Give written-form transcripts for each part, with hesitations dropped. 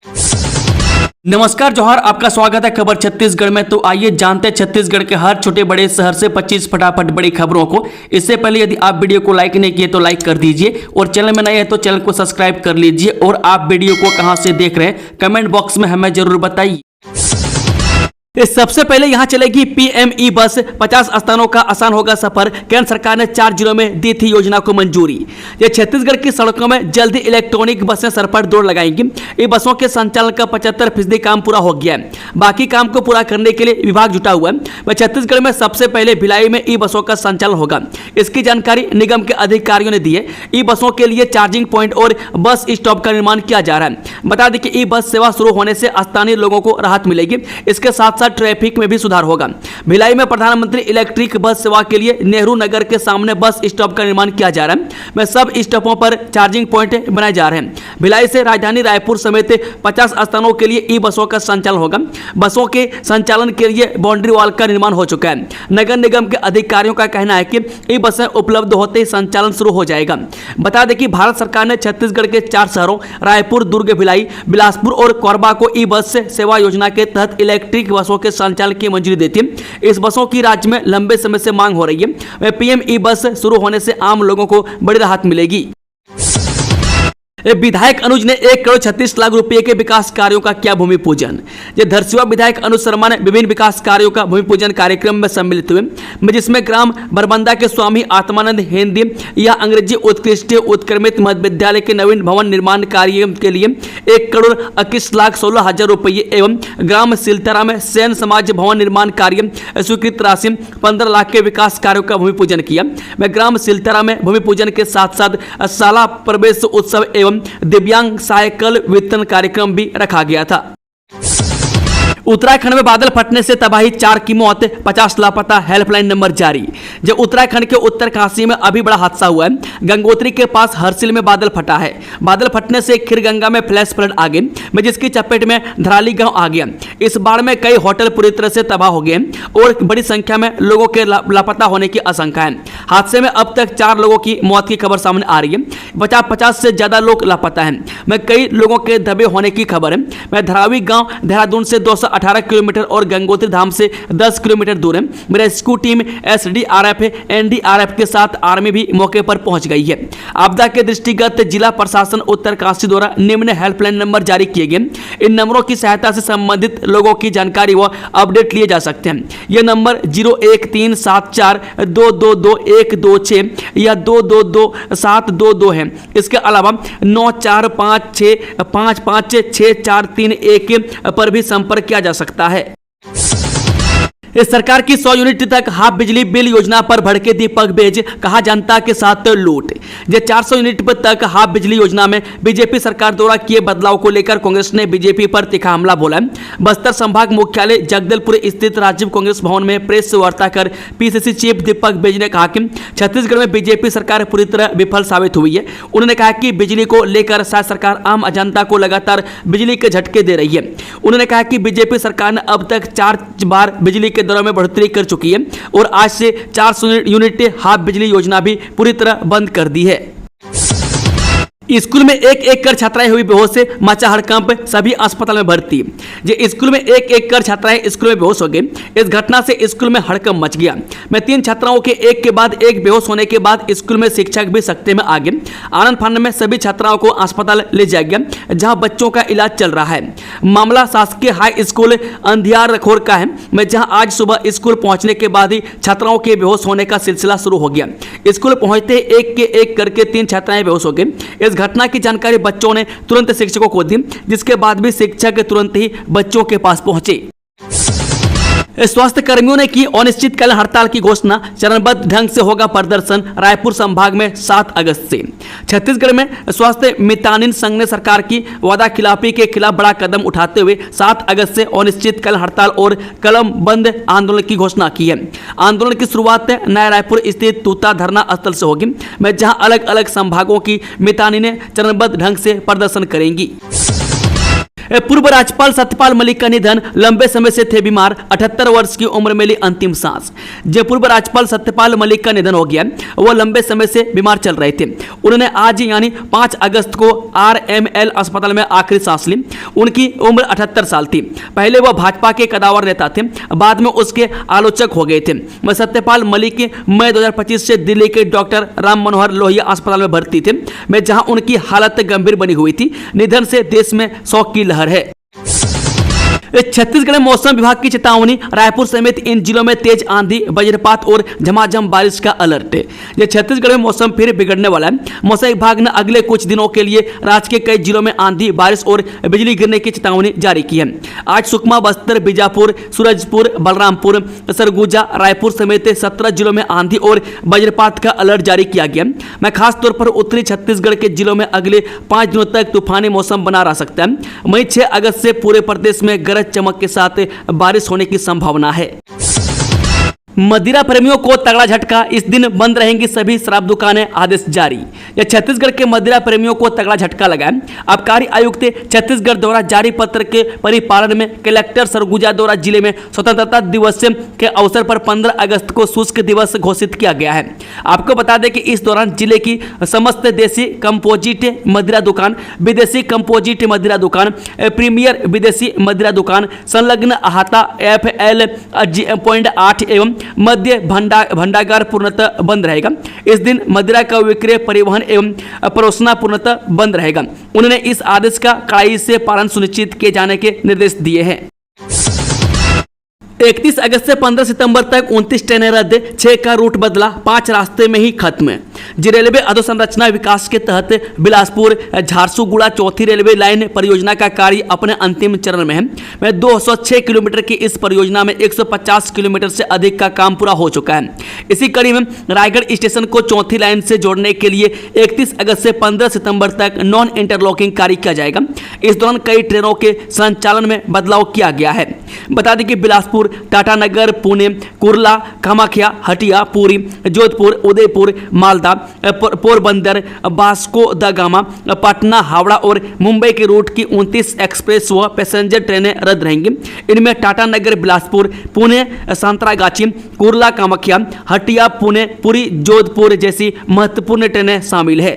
नमस्कार जोहार, आपका स्वागत है खबर छत्तीसगढ़ में। तो आइए जानते हैं छत्तीसगढ़ के हर छोटे बड़े शहर से 25 फटाफट बड़ी खबरों को। इससे पहले यदि आप वीडियो को लाइक नहीं किए तो लाइक कर दीजिए और चैनल में नए हैं तो चैनल को सब्सक्राइब कर लीजिए। और आप वीडियो को कहां से देख रहे हैं कमेंट बॉक्स में हमें जरूर बताइए। सबसे पहले यहां चलेगी पीएमई बस। 50 स्थानों का आसान होगा सफर। केंद्र सरकार ने 4 जिलों में दी थी योजना को मंजूरी। ये छत्तीसगढ़ की सड़कों में जल्दी इलेक्ट्रॉनिक बसें सर पर दौड़ लगाएंगी। इन बसों के संचालन का 75% काम पूरा हो गया है। बाकी काम को पूरा करने के लिए विभाग जुटा हुआ है। वह छत्तीसगढ़ में सबसे पहले भिलाई में ई बसों का संचालन होगा। इसकी जानकारी निगम के अधिकारियों ने दी है। ई बसों के लिए चार्जिंग पॉइंट और बस स्टॉप का निर्माण किया जा रहा है। बता दें कि ई बस सेवा शुरू होने से स्थानीय लोगों को राहत मिलेगी। इसके साथ ट्रैफिक में भी सुधार होगा। भिलाई में प्रधानमंत्री इलेक्ट्रिक बस सेवा के लिए नेहरू नगर के सामने बस स्टॉप का निर्माण किया जा रहा है। में सब स्टॉपों पर चार्जिंग पॉइंट बनाए जा रहे हैं। भिलाई से राजधानी रायपुर समेत 50 स्थानों के लिए ई बसों का संचालन होगा। बसों के संचालन के लिए बाउंड्री वॉल का निर्माण हो चुका है। नगर निगम के अधिकारियों का कहना है कि ई बसें उपलब्ध होते ही संचालन शुरू हो जाएगा। बता दें कि भारत सरकार ने छत्तीसगढ़ के 4 शहरों रायपुर, दुर्ग, भिलाई, बिलासपुर और कोरबा को ई बस सेवा योजना के तहत इलेक्ट्रिक बसों के संचालन की मंजूरी देती है। इस बसों की राज्य में लंबे समय से मांग हो रही है। पीएम ई बस शुरू होने से आम लोगों को बड़ी राहत मिलेगी। विधायक अनुज ने 1,36,00,000 रुपए के विकास कार्यों का किया भूमि पूजन। धरसीवा विधायक अनुज शर्मा ने विभिन्न विकास कार्यों का भूमि पूजन कार्यक्रम में सम्मिलित हुए, जिसमें ग्राम बरबंदा के स्वामी आत्मानंद हिंदी या अंग्रेजी उत्कृष्ट उत्क्रमित मध्य विद्यालय के नवीन भवन निर्माण कार्य के लिए 1,21,16,00,000 रुपये एवं ग्राम सिलतरा में सैन समाज भवन निर्माण कार्य स्वीकृत राशि 15 लाख के विकास कार्यों का भूमि पूजन किया। मैं ग्राम सिलतरा में भूमि पूजन के साथ साथ शाला प्रवेश उत्सव एवं दिव्यांग साइकिल वितरण कार्यक्रम भी रखा गया था। उत्तराखंड में बादल फटने से तबाही, 4 की मौत, 50 लापता, हेल्पलाइन नंबर जारी। जब उत्तराखंड के उत्तर काशी में अभी बड़ा हादसा हुआ है। गंगोत्री के पास हरसिल में बादल फटा है। बादल फटने से खीरगंगा में फ्लैश फ्लड आ गए, जिसकी चपेट में धराली गांव आ गया। इस बाढ़ में कई होटल पूरी तरह से तबाह हो गए और बड़ी संख्या में लोगों के लापता होने की आशंका है। हादसे में अब तक 4 लोगों की मौत की खबर सामने आ रही है। 50 से ज्यादा लोग लापता हैं। कई लोगों के दबे होने की खबर है। धरावी गांव देहरादून से 218 किलोमीटर और गंगोत्री धाम से 10 किलोमीटर दूर है। रेस्क्यू टीम एसडीआरएफ, एनडीआरएफ के साथ आर्मी भी मौके पर पहुंच गई है। आपदा के दृष्टिगत जिला प्रशासन उत्तरकाशी द्वारा निम्न हेल्पलाइन नंबर जारी किए गए। इन नंबरों की सहायता से संबंधित लोगों की जानकारी व अपडेट लिए जा सकते हैं। ये नंबर 01374222126 या 2227222 है। इसके अलावा 9456556431 पर भी संपर्क किया जा सकता है। इस सरकार की 100 यूनिट तक हाफ बिजली बिल योजना पर भड़के दीपक बेज, कहा जनता के साथ लूट। 400 यूनिट तक हाफ बिजली योजना में बीजेपी सरकार द्वारा किए बदलाव को लेकर कांग्रेस ने बीजेपी पर तीखा हमला बोला। बस्तर संभाग मुख्यालय जगदलपुर स्थित राजीव कांग्रेस भवन में प्रेस वार्ता कर पीसीसी चीफ दीपक बेज ने कहा कि छत्तीसगढ़ में बीजेपी सरकार पूरी तरह विफल साबित हुई है। उन्होंने कहा कि बिजली को लेकर शायद सरकार आम जनता को लगातार बिजली के झटके दे रही है। उन्होंने कहा कि बीजेपी सरकार ने अब तक 4 बार बिजली के दरों में बढ़ोतरी कर चुकी है और आज से 400 यूनिट हाफ बिजली योजना भी पूरी तरह बंद कर दी है। स्कूल में एक कर छात्राएं हुई बेहोश से मचा हड़कंप, सभी अस्पताल में भर्ती। स्कूल में एक कर छात्राएं स्कूल में बेहोश हो गई। इस घटना से स्कूल में हड़कंप मच गया। 3 छात्राओं के एक के बाद एक बेहोश होने के बाद स्कूल में शिक्षक भी सकते में आ गए। आनंद फानंद में सभी छात्राओं को अस्पताल ले जाया गया, जहां बच्चों का इलाज चल रहा है। मामला शासकीय हाई स्कूल अंधियार रखोर का है, जहां आज सुबह स्कूल पहुंचने के बाद ही छात्राओं के बेहोश होने का सिलसिला शुरू हो गया। स्कूल पहुंचते एक के एक करके 3 छात्राएं बेहोश हो गई। इस घटना की जानकारी बच्चों ने तुरंत शिक्षकों को दी, जिसके बाद भी शिक्षक तुरंत ही बच्चों के पास पहुंचे। स्वास्थ्य कर्मियों ने की अनिश्चितकालीन हड़ताल की घोषणा, चरणबद्ध ढंग से होगा प्रदर्शन। रायपुर संभाग में 7 अगस्त से। छत्तीसगढ़ में स्वास्थ्य मितानिन संघ ने सरकार की वादा खिलाफी के खिलाफ बड़ा कदम उठाते हुए 7 अगस्त से अनिश्चितकालीन हड़ताल और कलम बंद आंदोलन की घोषणा की है। आंदोलन की शुरुआत नया रायपुर स्थित तूता धरना स्थल से होगी, जहां अलग अलग संभागों की मितानिनें चरणबद्ध ढंग से प्रदर्शन करेंगी। पूर्व राज्यपाल सत्यपाल मलिक का निधन, लंबे समय से थे बीमार, 78 वर्ष की उम्र में ली अंतिम सांस। जब पूर्व राज्यपाल सत्यपाल मलिक का निधन हो गया, वह लंबे समय से बीमार चल रहे थे। उन्होंने आज यानी 5 अगस्त को RML अस्पताल में आखिरी सांस ली। उनकी उम्र 78 साल थी। पहले वह भाजपा के कदावर नेता थे, बाद में उसके आलोचक हो गए थे। वह सत्यपाल मलिक मई 2025 से दिल्ली के डॉक्टर राम मनोहर लोहिया अस्पताल में भर्ती थे, में जहां उनकी हालत गंभीर बनी हुई थी। निधन से देश में शोक की लहर है। छत्तीसगढ़ में मौसम विभाग की चेतावनी, रायपुर समेत इन जिलों में तेज आंधी, वज्रपात और झमाझम बारिश का अलर्ट। ये छत्तीसगढ़ में मौसम फिर बिगड़ने वाला है। मौसम विभाग ने अगले कुछ दिनों के लिए राज्य के कई जिलों में आंधी, बारिश और बिजली गिरने की चेतावनी जारी की है। आज सुकमा, बस्तर, बीजापुर, सूरजपुर, बलरामपुर, सरगुजा, रायपुर समेत 17 जिलों में आंधी और वज्रपात का अलर्ट जारी किया गया। मैं खास तौर पर उत्तरी छत्तीसगढ़ के जिलों में अगले 5 दिनों तक तूफानी मौसम बना रह सकता है। वहीं 6 अगस्त से पूरे प्रदेश में गरज चमक के साथ बारिश होने की संभावना है। मदिरा प्रेमियों को तगड़ा झटका, इस दिन बंद रहेंगी सभी शराब दुकानें, आदेश जारी। यह छत्तीसगढ़ के मदिरा प्रेमियों को तगड़ा झटका लगा है। आबकारी आयुक्त छत्तीसगढ़ द्वारा जारी पत्र के परिपालन में कलेक्टर सरगुजा द्वारा जिले में स्वतंत्रता दिवस के अवसर पर 15 अगस्त को शुष्क दिवस घोषित किया गया है। आपको बता दें कि इस दौरान जिले की समस्त देसी कंपोजिट मदिरा दुकान, विदेशी कंपोजिट मदिरा दुकान, प्रीमियर विदेशी मदिरा दुकान, संलग्न अहाता FL.8 एवं मध्य भंडागार पूर्णतः बंद रहेगा। इस दिन मदिरा का विक्रय, परिवहन एवं परोसना पूर्णतः बंद रहेगा। उन्होंने इस आदेश का कड़ाई से पालन सुनिश्चित किए जाने के निर्देश दिए हैं। 31 अगस्त से 15 सितंबर तक 29 ट्रेनें रद्द, 6 का रूट बदला, 5 रास्ते में ही खत्म। जी रेलवे अधोसंरचना विकास के तहत बिलासपुर झारसुगुड़ा चौथी रेलवे लाइन परियोजना का कार्य अपने अंतिम चरण में है। 206 किलोमीटर की इस परियोजना में 150 किलोमीटर से अधिक का काम पूरा हो चुका है। इसी कड़ी में रायगढ़ स्टेशन को चौथी लाइन से जोड़ने के लिए 31 अगस्त से 15 सितंबर तक नॉन इंटरलॉकिंग कार्य किया जाएगा। इस दौरान कई ट्रेनों के संचालन में बदलाव किया गया है। बता दें कि Bilaspur, Tatanagar, Pune, Kurla, Kamakhya, Hatia, Puri, Jodhpur, Udaipur, Malda, Porbandar, Vasco the gamma, Patna, Howrah और मुंबई के रूट की 29 एक्सप्रेस व पैसेंजर ट्रेनें रद्द रहेंगी। इनमें टाटानगर, बिलासपुर, पुणे, सांतरागाछी, कुर्ला, कामाख्या, हटिया, पुणे, पुरी, जोधपुर जैसी महत्वपूर्ण ट्रेनें शामिल है।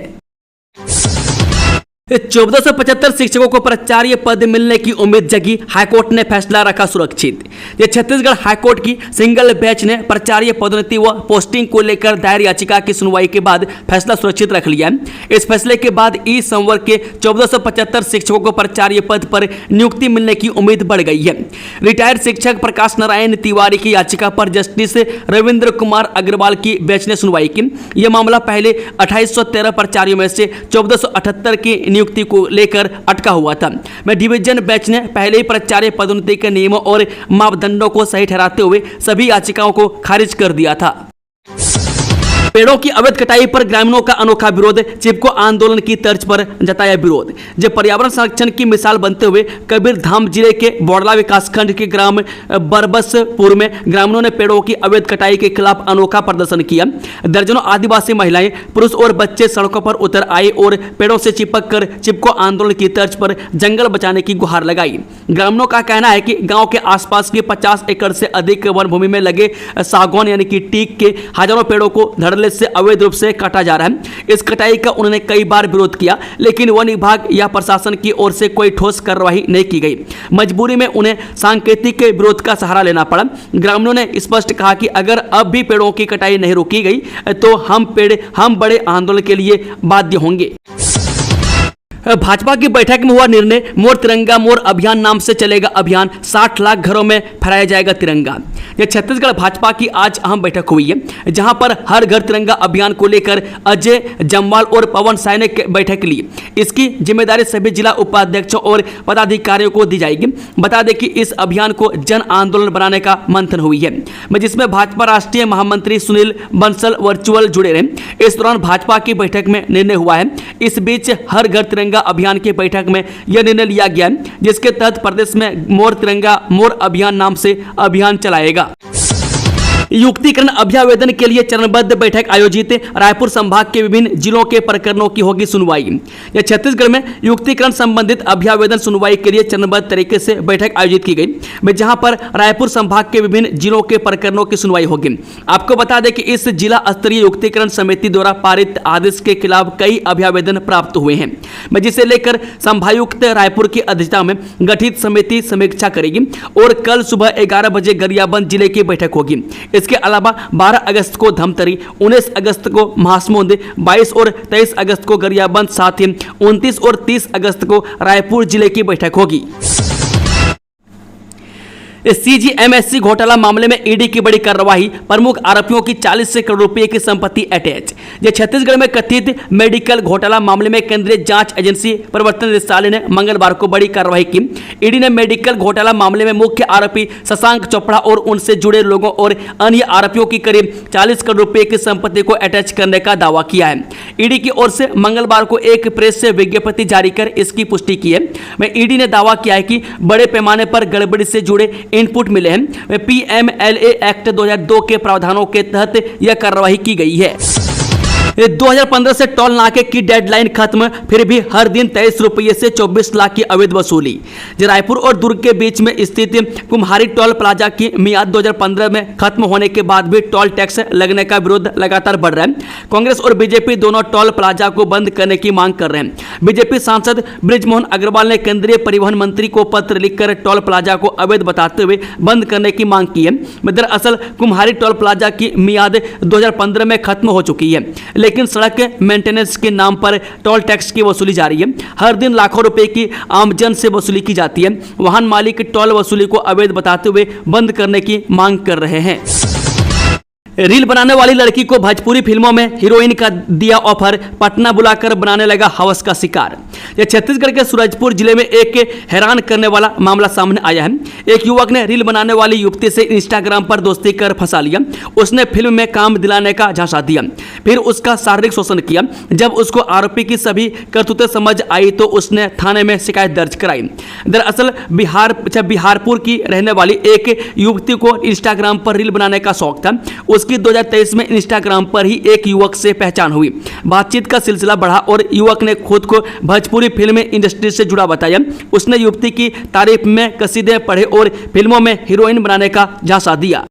1475 शिक्षकों को प्राचार्य पद मिलने की उम्मीद जगी, हाईकोर्ट ने फैसला रखा सुरक्षित। ये छत्तीसगढ़ हाईकोर्ट की सिंगल बेंच ने प्राचार्य पदोन्नति व पोस्टिंग को लेकर दायर याचिका की सुनवाई के बाद फैसला सुरक्षित रख लिया है। इस फैसले के बाद इस संवर्ग के 1475 शिक्षकों को प्राचार्य पद पर नियुक्ति मिलने की उम्मीद बढ़ गई है। रिटायर्ड शिक्षक प्रकाश नारायण तिवारी की याचिका पर जस्टिस रविंद्र कुमार अग्रवाल की बेंच ने सुनवाई की। यह मामला पहले 2813 प्राचार्यों में से 1478 की नियुक्ति को लेकर अटका हुआ था। डिवीजन बेंच ने पहले ही प्राचार्य पदोन्नति के नियमों और मापदंडों को सही ठहराते हुए सभी याचिकाओं को खारिज कर दिया था। पेड़ों की अवैध कटाई पर ग्रामीणों का अनोखा विरोध, चिपको आंदोलन की तर्ज पर जताया विरोध। जब पर्यावरण संरक्षण की मिसाल बनते हुए कबीरधाम जिले के बोड़ला विकासखंड के ग्राम बरबसपुर में ग्रामीणों ने पेड़ों की अवैध कटाई के खिलाफ अनोखा प्रदर्शन किया। दर्जनों आदिवासी महिलाएं, पुरुष और बच्चे सड़कों पर उतर आए और पेड़ों से चिपक कर चिपको आंदोलन की तर्ज पर जंगल बचाने की गुहार लगाई। ग्रामीणों का कहना है कि गाँव के आसपास की 50 एकड़ से अधिक वन भूमि में लगे सागौन यानी कि टीक के हजारों पेड़ों को धड़ल्ले से अवैध रूप से काटा जा रहा है। इस कटाई का उन्होंने कई बार विरोध किया, लेकिन वन विभाग या प्रशासन की ओर से कोई ठोस कार्रवाई नहीं की गई। मजबूरी में उन्हें सांकेतिक विरोध का सहारा लेना पड़ा। ग्रामीणों ने स्पष्ट कहा कि अगर अब भी पेड़ों की कटाई नहीं रोकी गई तो हम बड़े आंदोलन के लिए बाध्य होंगे। भाजपा की बैठक में हुआ निर्णय, मोर तिरंगा मोर अभियान नाम से चलेगा अभियान, 60 लाख घरों में फहराया जाएगा तिरंगा। यह छत्तीसगढ़ भाजपा की आज अहम बैठक हुई है, जहां पर हर घर तिरंगा अभियान को लेकर अजय जम्वाल और पवन साय ने बैठक ली। इसकी जिम्मेदारी सभी जिला उपाध्यक्षों और पदाधिकारियों को दी जाएगी। बता दें कि इस अभियान को जन आंदोलन बनाने का मंथन हुई है, जिसमें भाजपा राष्ट्रीय महामंत्री सुनील बंसल वर्चुअल जुड़े रहे। इस दौरान भाजपा की बैठक में निर्णय हुआ है। इस बीच हर घर तिरंगा अभियान की बैठक में यह निर्णय लिया गया, जिसके तहत प्रदेश में मोर तिरंगा मोर अभियान नाम से अभियान चलाएगा। युक्तिकरण अभ्यावेदन के लिए चरणबद्ध बैठक आयोजित, रायपुर संभाग के विभिन्न जिलों के प्रकरणों की होगी सुनवाई। यह छत्तीसगढ़ में युक्तिकरण संबंधित अभ्यावेदन सुनवाई के लिए चरणबद्ध तरीके से बैठक आयोजित की गई, जहां पर रायपुर संभाग के विभिन्न जिलों के प्रकरणों की सुनवाई होगी। आपको बता दें कि इस जिला स्तरीय युक्तिकरण समिति द्वारा पारित आदेश के खिलाफ कई अभ्यावेदन प्राप्त हुए हैं, जिसे लेकर संभागायुक्त रायपुर की अध्यक्षता में गठित समिति समीक्षा करेगी और कल सुबह 11 बजे गरियाबंद जिले की बैठक होगी। इसके अलावा 12 अगस्त को धमतरी, 19 अगस्त को महासमुंद, 22 और 23 अगस्त को गरियाबंद, साथ ही 29 और 30 अगस्त को रायपुर जिले की बैठक होगी। CGMSC घोटाला मामले में ईडी की बड़ी कार्रवाई, प्रमुख आरोपियों की 40 करोड़ रुपए की संपत्ति अटैच। यह छत्तीसगढ़ में कथित मेडिकल घोटाला मामले में केंद्रीय जांच एजेंसी प्रवर्तन निदेशालय ने मंगलवार को बड़ी कार्रवाई की। ईडी ने मेडिकल घोटाला मामले में मुख्य आरोपी शशांक चोपड़ा और उनसे जुड़े लोगों और अन्य आरोपियों की करीब 40 करोड़ रुपए की संपत्ति को अटैच करने का दावा किया है। ईडी की ओर से मंगलवार को एक प्रेस से विज्ञप्ति जारी कर इसकी पुष्टि की है। ईडी ने दावा किया है कि बड़े पैमाने पर गड़बड़ी से जुड़े इनपुट मिले हैं। PMLA एक्ट 2002 के प्रावधानों के तहत यह कार्रवाई की गई है। 2015 से टोल नाके की डेडलाइन खत्म, फिर भी हर दिन 23 रुपये से 24 लाख की अवैध वसूली। रायपुर और दुर्ग के बीच में स्थित कुम्हारी टोल प्लाजा की मियाद 2015 में खत्म होने के बाद भी टोल टैक्स लगने का विरोध लगातार बढ़ रहा है। कांग्रेस और बीजेपी दोनों टोल प्लाजा को बंद करने की मांग कर रहे हैं। बीजेपी सांसद बृजमोहन अग्रवाल ने केंद्रीय परिवहन मंत्री को पत्र लिखकर टोल प्लाजा को अवैध बताते हुए बंद करने की मांग की है। दरअसल कुम्हारी टोल प्लाजा की मियाद 2015 में खत्म हो चुकी है, लेकिन सड़क मेंटेनेंस के नाम पर टोल टैक्स की वसूली जारी है। हर दिन लाखों रुपए की आमजन से वसूली की जाती है। वाहन मालिक टोल वसूली को अवैध बताते हुए बंद करने की मांग कर रहे हैं। रील बनाने वाली लड़की को भोजपुरी फिल्मों में हीरोइन का दिया ऑफर, पटना बुलाकर बनाने लगा हवस का शिकार। यह छत्तीसगढ़ के सूरजपुर जिले में एक हैरान करने वाला मामला सामने आया है। एक युवक ने रील बनाने वाली युवती से इंस्टाग्राम पर दोस्ती कर फंसा लिया। उसने फिल्म में काम दिलाने का झांसा दिया, फिर उसका शारीरिक शोषण किया। जब उसको आरोपी की सभी करतूतें समझ आई तो उसने थाने में शिकायत दर्ज कराई। दरअसल बिहारपुर की रहने वाली एक युवती को इंस्टाग्राम पर रील बनाने का शौक था। उसकी 2023 में इंस्टाग्राम पर ही एक युवक से पहचान हुई। बातचीत का सिलसिला बढ़ा और युवक ने खुद को भोजपुरी फिल्म इंडस्ट्री से जुड़ा बताया। उसने युवती की तारीफ में कसीदे पढ़े और फिल्मों में हीरोइन बनाने का झांसा दिया।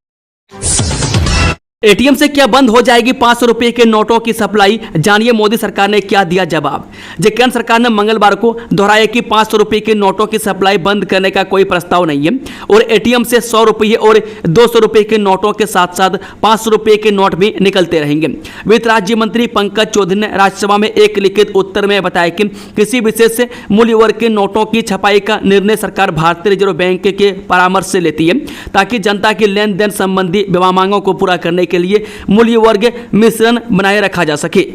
एटीएम से क्या बंद हो जाएगी 500 रुपए के नोटों की सप्लाई, जानिए मोदी सरकार ने क्या दिया जवाब। केंद्र सरकार ने मंगलवार को दोहराया कि 500 रुपए के नोटों की सप्लाई बंद करने का कोई प्रस्ताव नहीं है और एटीएम से 100 रुपये और 200 रुपए के नोटों के साथ साथ 500 रुपए के नोट भी निकलते रहेंगे। वित्त राज्य मंत्री पंकज चौधरी ने राज्यसभा में एक लिखित उत्तर में बताया कि किसी विशेष मूल्य वर्ग के नोटों की छपाई का निर्णय सरकार भारतीय रिजर्व बैंक के परामर्श से लेती है, ताकि जनता की लेन देन संबंधी मांगों को पूरा करने के लिए मूल्य वर्ग मिश्रण बनाए रखा जा सके।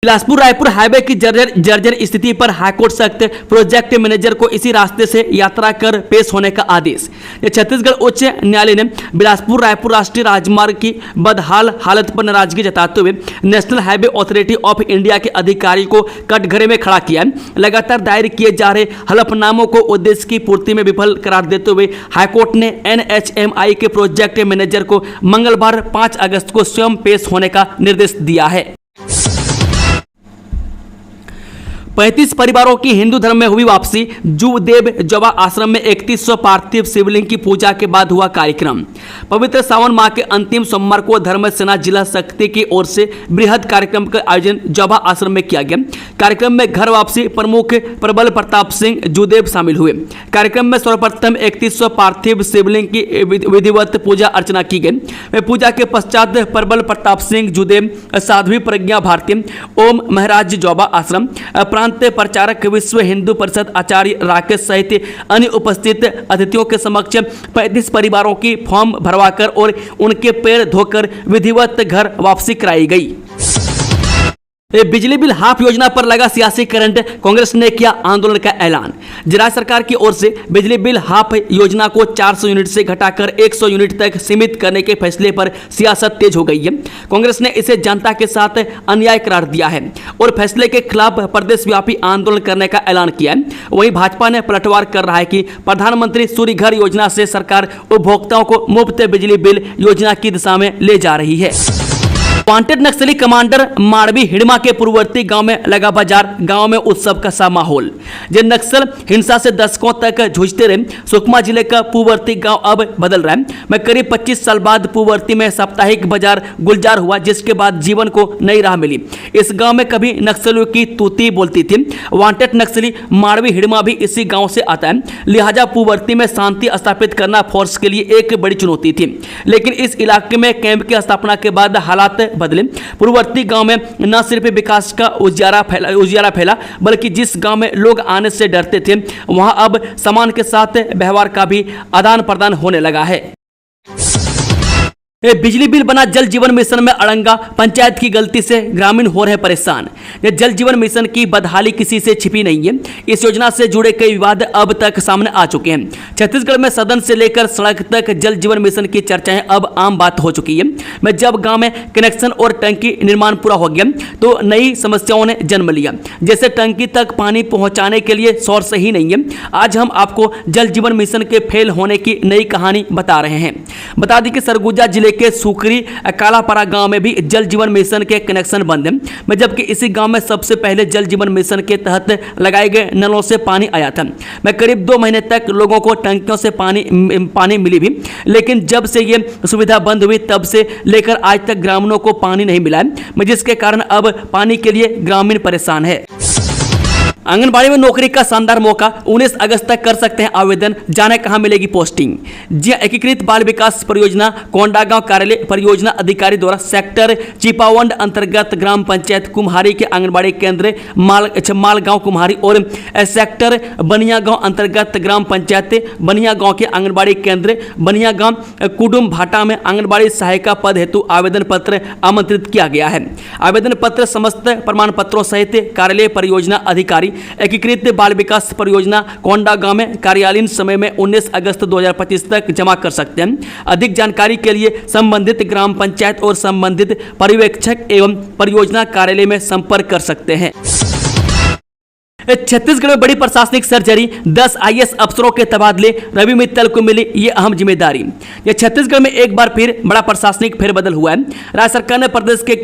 बिलासपुर रायपुर हाईवे की जर्जर स्थिति पर हाईकोर्ट सख्त, प्रोजेक्ट मैनेजर को इसी रास्ते से यात्रा कर पेश होने का आदेश। छत्तीसगढ़ उच्च न्यायालय ने बिलासपुर रायपुर राष्ट्रीय राजमार्ग की बदहाल हालत पर नाराजगी जताते हुए national highway authority of India के अधिकारी को कटघरे में खड़ा किया। लगातार दायर किए जा रहे हलफनामों को उद्देश्य की पूर्ति में विफल करार देते हुए हाईकोर्ट ने NHMI के प्रोजेक्ट मैनेजर को मंगलवार 5 अगस्त को स्वयं पेश होने का निर्देश दिया है। 35 परिवारों की हिंदू धर्म में हुई वापसी, जुदेव जोबा आश्रम में 3100 पार्थिव शिवलिंग की पूजा के बाद हुआ कार्यक्रम। पवित्र सावन माह के अंतिम सोमवार को धर्म सेना जिला शक्ति की ओर से बृहद कार्यक्रम का आयोजन जोबा आश्रम में किया गया। कार्यक्रम में घर वापसी प्रमुख प्रबल प्रताप सिंह जुदेव शामिल हुए। कार्यक्रम में सर्वप्रथम 3100 पार्थिव शिवलिंग की विधिवत पूजा अर्चना की गई। पूजा के पश्चात प्रबल प्रताप सिंह जुदेव, साध्वी प्रज्ञा भारती, ओम महाराज जोबा आश्रम प्रचारक विश्व हिंदू परिषद आचार्य राकेश सहित अन्य उपस्थित अतिथियों के समक्ष 35 परिवारों की फॉर्म भरवाकर और उनके पैर धोकर विधिवत घर वापसी कराई गई। बिजली बिल हाफ योजना पर लगा सियासी करंट, कांग्रेस ने किया आंदोलन का ऐलान। राज्य सरकार की ओर से बिजली बिल हाफ योजना को 400 यूनिट से घटाकर 100 यूनिट तक सीमित करने के फैसले पर सियासत तेज हो गई है। कांग्रेस ने इसे जनता के साथ अन्याय करार दिया है और फैसले के खिलाफ प्रदेशव्यापी आंदोलन करने का ऐलान किया है। वहीं भाजपा ने पलटवार कर रहा है कि प्रधानमंत्री सूर्य घर योजना से सरकार उपभोक्ताओं को मुफ्त बिजली बिल योजना की दिशा में ले जा रही है। वांटेड नक्सली कमांडर माड़वी हिड़मा के पूर्ववर्ती गांव में लगा बाजार, गांव में उत्सव का सा माहौल। जिन नक्सल हिंसा से दशकों तक जूझते रहे, सुकमा जिले का पूर्ववर्ती गांव अब बदल रहा है। मैं करीब 25 साल बाद पूर्ववर्ती में साप्ताहिक बाजार गुलजार हुआ, जिसके बाद जीवन को नई राह मिली। इस गांव में कभी नक्सलियों की तूती बोलती थी। वांटेड नक्सली माड़वी हिड़मा भी इसी गाँव से आता है, लिहाजा पूर्ववर्ती में शांति स्थापित करना फोर्स के लिए एक बड़ी चुनौती थी। लेकिन इस इलाके में कैंप की स्थापना के बाद हालात बदले। पूर्ववर्ती गांव में न सिर्फ विकास का उजियारा फैला, बल्कि जिस गांव में लोग आने से डरते थे, वहां अब सामान के साथ व्यवहार का भी आदान प्रदान होने लगा है। बिजली बिल बना जल जीवन मिशन में अड़ंगा, पंचायत की गलती से ग्रामीण हो रहे परेशान। यह जल जीवन मिशन की बदहाली किसी से छिपी नहीं है। इस योजना से जुड़े कई विवाद अब तक सामने आ चुके हैं। छत्तीसगढ़ में सदन से लेकर सड़क तक जल जीवन मिशन की चर्चाएं अब आम बात हो चुकी है। मैं जब गांव में कनेक्शन और टंकी निर्माण पूरा हो गया तो नई समस्याओं ने जन्म लिया, जैसे टंकी तक पानी पहुंचाने के लिए सोर्स ही नहीं है। आज हम आपको जल जीवन मिशन के फेल होने की नई कहानी बता रहे हैं। बता दें कि सरगुजा जिले के सुकरी कालापारा गांव में भी जल जीवन मिशन के कनेक्शन बंद हैं, जबकि इसी गांव में सबसे पहले जल जीवन मिशन के तहत लगाए गए नलों से पानी आया था। मैं करीब 2 महीने तक लोगों को टंकियों से पानी मिली भी, लेकिन जब से ये सुविधा बंद हुई तब से लेकर आज तक ग्रामीणों को पानी नहीं मिला है, जिसके कारण अब पानी के लिए ग्रामीण परेशान है। आंगनबाड़ी में नौकरी का शानदार मौका, 19 अगस्त तक कर सकते हैं आवेदन। जाने कहां मिलेगी पोस्टिंग। जी, एकीकृत बाल विकास परियोजना कोंडागांव कार्यालय परियोजना अधिकारी द्वारा सेक्टर चिपावंड अंतर्गत ग्राम पंचायत कुम्हारी के आंगनबाड़ी केंद्र मालगांव कुम्हारी और सेक्टर बनियागांव अंतर्गत ग्राम पंचायत बनियागांव के आंगनबाड़ी केंद्र बनियागांव कुडुम भाटा में आंगनबाड़ी सहायिका पद हेतु आवेदन पत्र आमंत्रित किया गया है। आवेदन पत्र समस्त प्रमाण पत्रों सहित कार्यालय परियोजना अधिकारी एकीकृत बाल विकास परियोजना कोंडागांव में कार्यालयीन समय में 19 अगस्त 2025 तक जमा कर सकते हैं। अधिक जानकारी के लिए संबंधित ग्राम पंचायत और संबंधित पर्यवेक्षक एवं परियोजना कार्यालय में संपर्क कर सकते हैं। छत्तीसगढ़ में बड़ी प्रशासनिक सर्जरी, 10 IAS अफसरों के तबादले, रवि मित्तल को मिली ये अहम जिम्मेदारी। यह छत्तीसगढ़ में एक बार फिर बड़ा प्रशासनिक फेरबदल हुआ है। राज्य सरकार ने प्रदेश के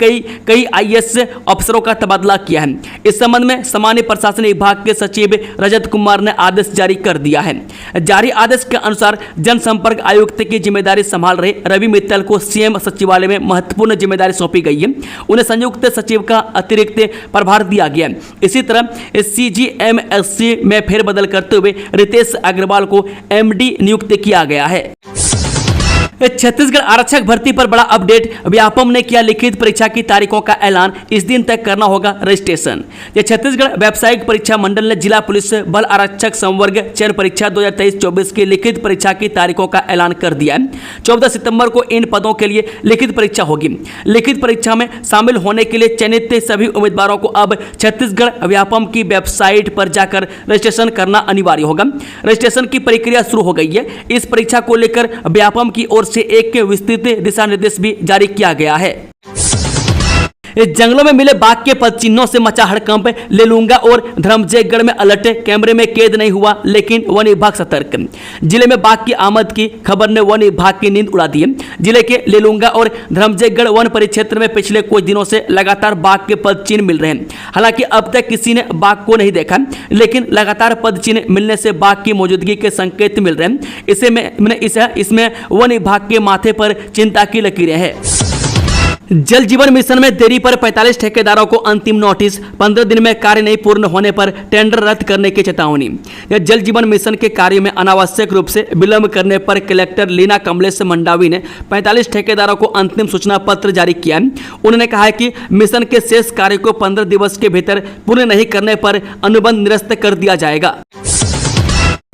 कई IAS अफसरों का तबादला किया है। इस संबंध में सामान्य प्रशासन विभाग के सचिव रजत कुमार ने आदेश जारी कर दिया है। जारी आदेश के अनुसार जनसंपर्क आयुक्त की जिम्मेदारी संभाल रहे रवि मित्तल को CM सचिवालय में महत्वपूर्ण जिम्मेदारी सौंपी गई है। उन्हें संयुक्त सचिव का अतिरिक्त प्रभार दिया गया है। इसी तरह CGMSC में फेरबदल करते हुए रितेश अग्रवाल को MD नियुक्त किया गया है। छत्तीसगढ़ आरक्षक भर्ती पर बड़ा अपडेट, व्यापम ने किया लिखित परीक्षा की तारीखों का ऐलान, इस दिन तक करना होगा रजिस्ट्रेशन। यह छत्तीसगढ़ व्यावसायिक परीक्षा मंडल ने जिला पुलिस बल आरक्षक संवर्ग चयन परीक्षा 2023-24 की लिखित परीक्षा की तारीखों का ऐलान कर दिया है। 14 सितंबर को इन पदों के लिए लिखित परीक्षा होगी। लिखित परीक्षा में शामिल होने के लिए चयनित सभी उम्मीदवारों को अब छत्तीसगढ़ व्यापम की वेबसाइट पर जाकर रजिस्ट्रेशन करना अनिवार्य होगा। रजिस्ट्रेशन की प्रक्रिया शुरू हो गई है। इस परीक्षा को लेकर व्यापम की ओर से एक विस्तृत दिशा निर्देश भी जारी किया गया है। जंगलों में मिले बाघ के पद चिन्हों से मचा हड़कंप, लेलूंगा और धर्मजयगढ़ में अलर्ट, कैमरे में कैद नहीं हुआ लेकिन वन विभाग सतर्क। जिले में बाघ की आमद की खबर ने वन विभाग की नींद उड़ा दी है। जिले के लेलूंगा और धर्मजयगढ़ वन परिक्षेत्र में पिछले कुछ दिनों से लगातार बाघ के पद चिन्ह मिल रहे हैं। हालांकि अब तक किसी ने बाघ को नहीं देखा, लेकिन लगातार पद चिन्ह मिलने से बाघ की मौजूदगी के संकेत मिल रहे हैं। इसमें वन विभाग के माथे पर चिंता की लकीरें हैं। जल जीवन मिशन में देरी पर 45 ठेकेदारों को अंतिम नोटिस, 15 दिन में कार्य नहीं पूर्ण होने पर टेंडर रद्द करने की चेतावनी। यह जल जीवन मिशन के कार्य में अनावश्यक रूप से विलंब करने पर कलेक्टर लीना कमलेश मंडावी ने 45 ठेकेदारों को अंतिम सूचना पत्र जारी किया है। उन्होंने कहा है कि मिशन के शेष कार्य को 15 दिवस के भीतर पूर्ण नहीं करने पर अनुबंध निरस्त कर दिया जाएगा।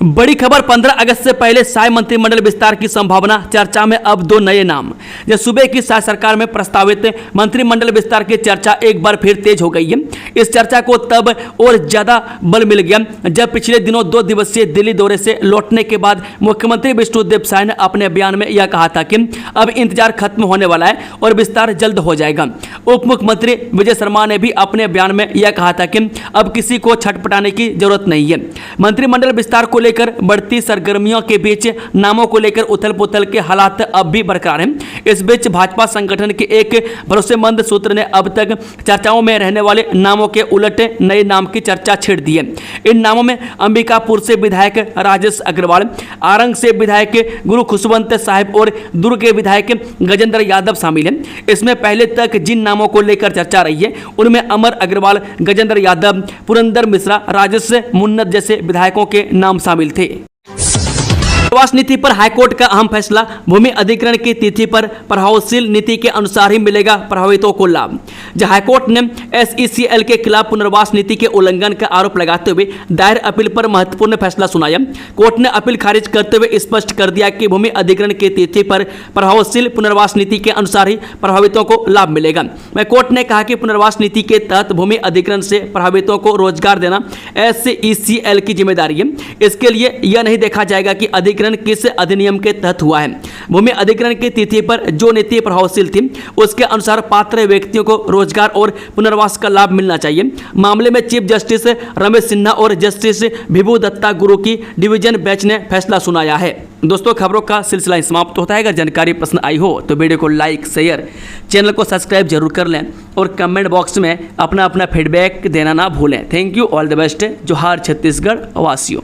बड़ी खबर 15 अगस्त से पहले साय मंत्रिमंडल विस्तार की संभावना, चर्चा में अब 2 नए नाम। जब सूबे की साय सरकार में प्रस्तावित मंत्रिमंडल विस्तार की चर्चा एक बार फिर तेज हो गई है। इस चर्चा को तब और ज्यादा बल मिल गया जब पिछले दिनों 2 दिवसीय दिल्ली दौरे से लौटने के बाद मुख्यमंत्री विष्णुदेव साय ने अपने बयान में यह कहा था कि अब इंतजार खत्म होने वाला है और विस्तार जल्द हो जाएगा। उप मुख्यमंत्री विजय शर्मा ने भी अपने बयान में यह कहा था कि अब किसी को छटपटाने की जरूरत नहीं है। मंत्रिमंडल विस्तार को लेकर बढ़ती सरगर्मियों के बीच नामों को लेकर उथल पुथल के हालात अब भी बरकरार हैं। इस बीच भाजपा संगठन के एक भरोसेमंद सूत्र ने अब तक चर्चाओं में रहने वाले नामों के उलट नए नाम की चर्चा छेड़ दी है। इन नामों में अंबिकापुर से विधायक राजेश अग्रवाल, आरंग से विधायक गुरु खुशवंत साहिब और दुर्ग के विधायक गजेंद्र यादव शामिल हैं। इसमें पहले तक जिन नामों को लेकर चर्चा रही है उनमें अमर अग्रवाल, गजेंद्र यादव, पुरंदर मिश्रा, राजेश मुन्नत जैसे विधायकों के नाम शामिल थे। प्रवास नीति पर हाईकोर्ट का अहम फैसला, भूमि अधिग्रहण की तिथि पर प्रभावशील नीति के अनुसार ही मिलेगा प्रभावितों को लाभ। जहां हाईकोर्ट ने SECL के खिलाफ पुनर्वास नीति के उल्लंघन का आरोप लगाते हुए दायर अपील पर महत्वपूर्ण फैसला सुनाया। कोर्ट ने अपील खारिज करते हुए स्पष्ट कर दिया कि भूमि अधिग्रहण की तिथि पर प्रभावशील पुनर्वास नीति के अनुसार ही प्रभावितों को लाभ मिलेगा। वह कोर्ट ने कहा कि पुनर्वास नीति के तहत भूमि अधिग्रहण से प्रभावितों को रोजगार देना SECL की जिम्मेदारी है। इसके लिए यह नहीं देखा जाएगा कि अधिग्रहण किस अधिनियम के तहत हुआ है। भूमि अधिग्रहण की तिथि पर जो नीति प्रभावशील थी उसके अनुसार पात्र व्यक्तियों को रोजगार और पुनर्वास का लाभ मिलना चाहिए। मामले में चीफ जस्टिस रमेश सिन्हा और जस्टिस विभू दत्ता गुरु की डिवीजन बेंच ने फैसला सुनाया है। दोस्तों, खबरों का सिलसिला समाप्त होता है। अगर जानकारी पसंद आई हो तो वीडियो को लाइक, शेयर, चैनल को सब्सक्राइब जरूर कर लें और कमेंट बॉक्स में अपना फीडबैक देना ना भूलें। Thank you, all the best. जोहार छत्तीसगढ़ वासियों।